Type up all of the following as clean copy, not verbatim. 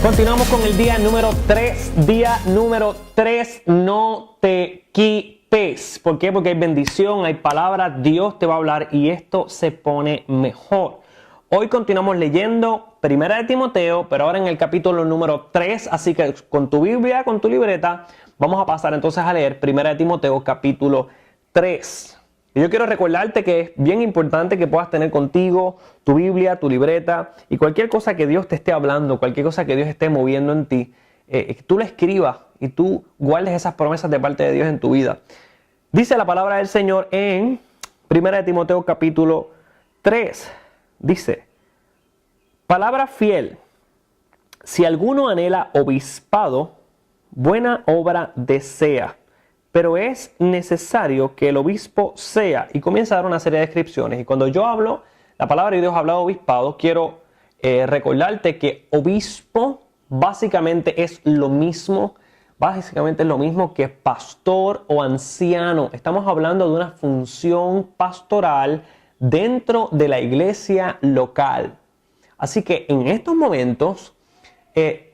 Continuamos con el día número 3. Día número 3, no te quites. ¿Por qué? Porque hay bendición, hay palabra, Dios te va a hablar y esto se pone mejor. Hoy continuamos leyendo Primera de Timoteo, pero ahora en el capítulo número 3. Así que con tu Biblia, con tu libreta, vamos a pasar entonces a leer Primera de Timoteo capítulo 3. Y yo quiero recordarte que es bien importante que puedas tener contigo tu Biblia, tu libreta y cualquier cosa que Dios te esté hablando, cualquier cosa que Dios esté moviendo en ti, que tú la escribas y tú guardes esas promesas de parte de Dios en tu vida. Dice la palabra del Señor en 1 de Timoteo capítulo 3. Dice, palabra fiel, si alguno anhela obispado, buena obra desea. Pero es necesario que el obispo sea, y comienza a dar una serie de descripciones. Y cuando yo hablo, la palabra de Dios habla de obispado, quiero recordarte que obispo básicamente es lo mismo que pastor o anciano. Estamos hablando de una función pastoral dentro de la iglesia local. Así que en estos momentos,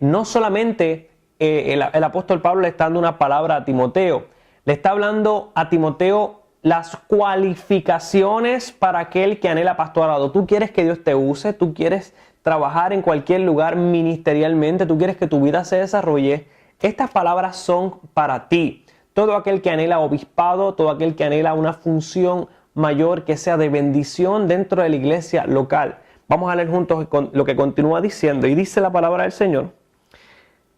no solamente el apóstol Pablo le está dando una palabra a Timoteo, le está hablando a Timoteo las cualificaciones para aquel que anhela pastorado. Tú quieres que Dios te use, tú quieres trabajar en cualquier lugar ministerialmente, tú quieres que tu vida se desarrolle. Estas palabras son para ti. Todo aquel que anhela obispado, todo aquel que anhela una función mayor que sea de bendición dentro de la iglesia local. Vamos a leer juntos lo que continúa diciendo. Y dice la palabra del Señor.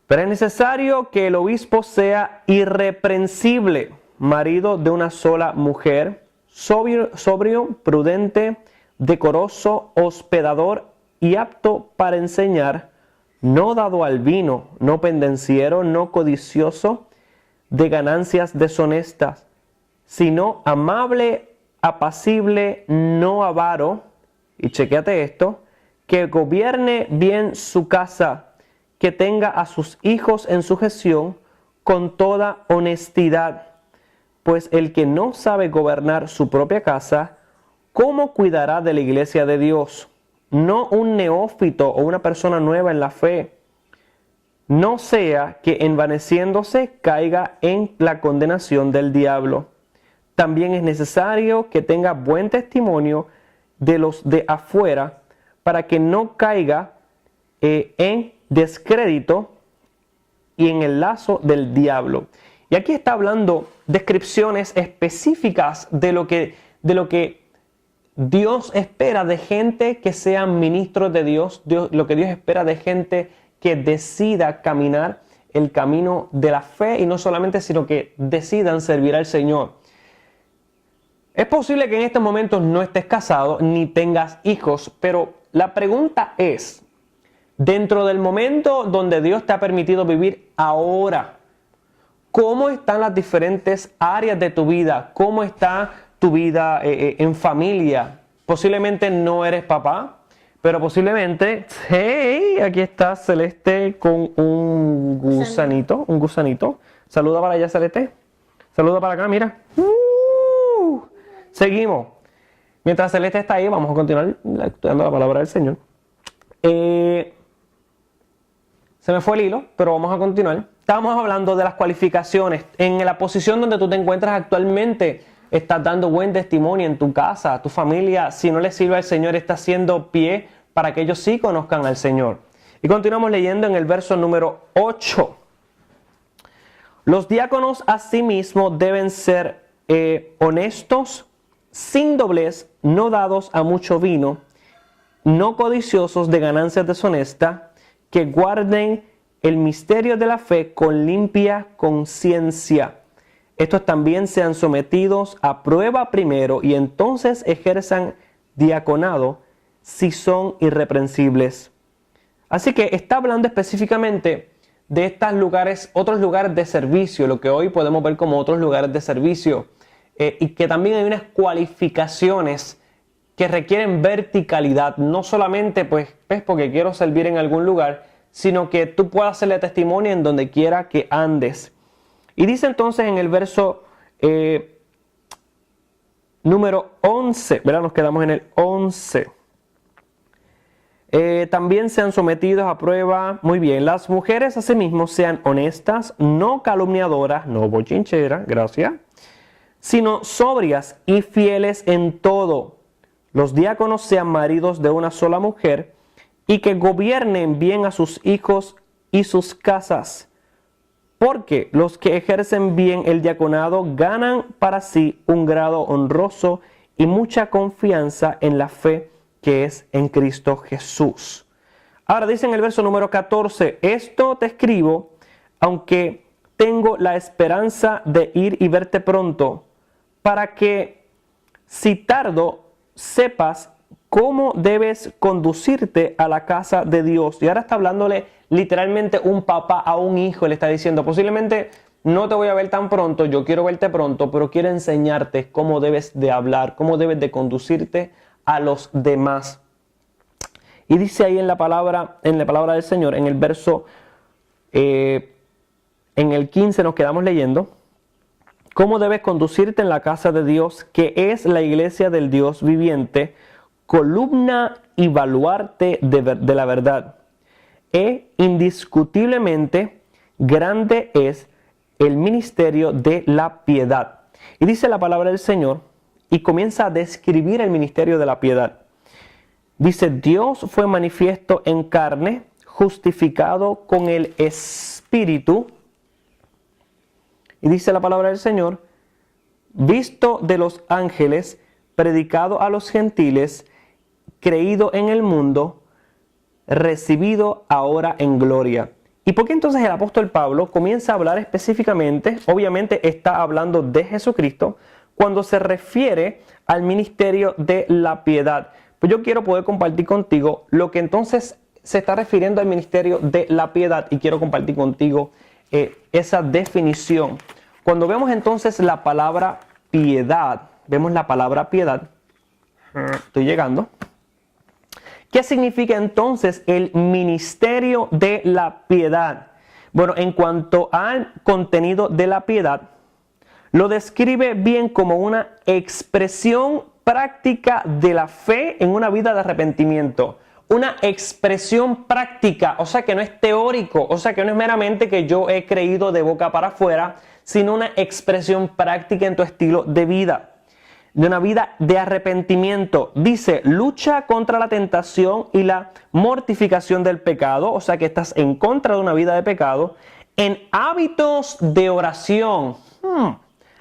Pero es necesario que el obispo sea irreprensible, marido de una sola mujer, sobrio, prudente, decoroso, hospedador y apto para enseñar, no dado al vino, no pendenciero, no codicioso de ganancias deshonestas, sino amable, apacible, no avaro, y chequéate esto, que gobierne bien su casa, que tenga a sus hijos en sujeción con toda honestidad. Pues el que no sabe gobernar su propia casa, ¿cómo cuidará de la iglesia de Dios? No un neófito o una persona nueva en la fe. No sea que envaneciéndose caiga en la condenación del diablo. También es necesario que tenga buen testimonio de los de afuera, para que no caiga en descrédito y en el lazo del diablo. Y aquí está hablando descripciones específicas de lo que Dios espera de gente que sean ministros de Dios, lo que Dios espera de gente que decida caminar el camino de la fe y no solamente, sino que decidan servir al Señor. Es posible que en estos momentos no estés casado ni tengas hijos, pero la pregunta es, dentro del momento donde Dios te ha permitido vivir ahora, ¿cómo están las diferentes áreas de tu vida? ¿Cómo está tu vida en familia? Posiblemente no eres papá, pero posiblemente, hey, aquí está Celeste con un gusanito. Saluda para allá, Celeste. Saluda para acá, mira. Seguimos. Mientras Celeste está ahí, vamos a continuar estudiando la palabra del Señor. Se me fue el hilo, pero vamos a continuar. Estábamos hablando de las cualificaciones. En la posición donde tú te encuentras actualmente, estás dando buen testimonio en tu casa, tu familia. Si no le sirve al Señor, está haciendo pie para que ellos sí conozcan al Señor. Y continuamos leyendo en el verso número 8. Los diáconos asimismo deben ser honestos, sin doblez, no dados a mucho vino, no codiciosos de ganancias deshonestas, que guarden el misterio de la fe con limpia conciencia. Estos también sean sometidos a prueba primero y entonces ejerzan diaconado si son irreprensibles. Así que está hablando específicamente de estos lugares, otros lugares de servicio, lo que hoy podemos ver como otros lugares de servicio, y que también hay unas cualificaciones que requieren verticalidad, no solamente pues porque quiero servir en algún lugar, sino que tú puedas hacerle testimonio en donde quiera que andes. Y dice entonces en el verso número 11, ¿verdad? Nos quedamos en el 11. También sean sometidos a prueba. Muy bien. Las mujeres asimismo sean honestas, no calumniadoras, no bochincheras, gracias, sino sobrias y fieles en todo. Los diáconos sean maridos de una sola mujer y que gobiernen bien a sus hijos y sus casas. Porque los que ejercen bien el diaconado ganan para sí un grado honroso y mucha confianza en la fe que es en Cristo Jesús. Ahora dice en el verso número 14, esto te escribo, aunque tengo la esperanza de ir y verte pronto, para que si tardo sepas cómo debes conducirte a la casa de Dios. Y ahora está hablándole literalmente un papá a un hijo, le está diciendo, posiblemente no te voy a ver tan pronto, yo quiero verte pronto, pero quiero enseñarte cómo debes de hablar, cómo debes de conducirte a los demás. Y dice ahí en la palabra del Señor, en el verso, en el 15 nos quedamos leyendo, cómo debes conducirte en la casa de Dios, que es la iglesia del Dios viviente, columna y baluarte de la verdad. Indiscutiblemente grande es el ministerio de la piedad. Y dice la palabra del Señor, y comienza a describir el ministerio de la piedad. Dice, Dios fue manifiesto en carne, justificado con el Espíritu. Y dice la palabra del Señor, visto de los ángeles, predicado a los gentiles, creído en el mundo, recibido ahora en gloria. ¿Y por qué entonces el apóstol Pablo comienza a hablar específicamente? Obviamente está hablando de Jesucristo cuando se refiere al ministerio de la piedad. Pues yo quiero poder compartir contigo lo que entonces se está refiriendo al ministerio de la piedad y quiero compartir contigo esa definición. Cuando vemos entonces la palabra piedad, estoy llegando. ¿Qué significa entonces el ministerio de la piedad? Bueno, en cuanto al contenido de la piedad, lo describe bien como una expresión práctica de la fe en una vida de arrepentimiento. Una expresión práctica, o sea que no es teórico, o sea que no es meramente que yo he creído de boca para afuera, sino una expresión práctica en tu estilo de vida. De una vida de arrepentimiento. Dice, lucha contra la tentación y la mortificación del pecado, o sea que estás en contra de una vida de pecado, en hábitos de oración.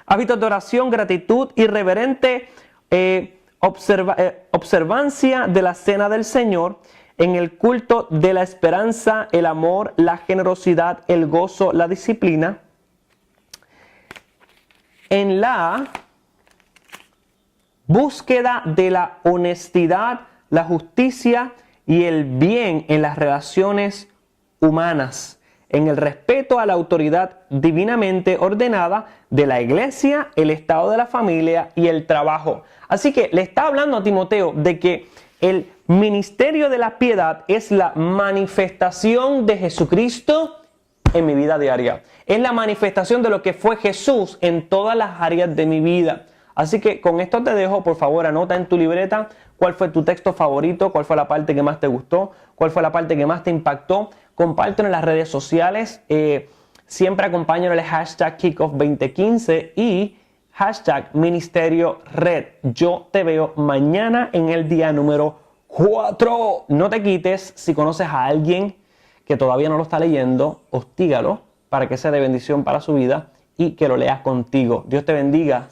Hábitos de oración, gratitud y reverente observancia de la cena del Señor, en el culto de la esperanza, el amor, la generosidad, el gozo, la disciplina, en la búsqueda de la honestidad, la justicia y el bien en las relaciones humanas, en el respeto a la autoridad divinamente ordenada de la iglesia, el estado de la familia y el trabajo. Así que le está hablando a Timoteo de que el ministerio de la piedad es la manifestación de Jesucristo en mi vida diaria. Es la manifestación de lo que fue Jesús en todas las áreas de mi vida. Así que con esto te dejo, por favor, anota en tu libreta cuál fue tu texto favorito, cuál fue la parte que más te gustó, cuál fue la parte que más te impactó. Compártelo en las redes sociales. Siempre acompáñalo el hashtag Kickoff2015 y hashtag Ministerio Red. Yo te veo mañana en el día número 4. No te quites. Si conoces a alguien que todavía no lo está leyendo, hostígalo para que sea de bendición para su vida y que lo leas contigo. Dios te bendiga.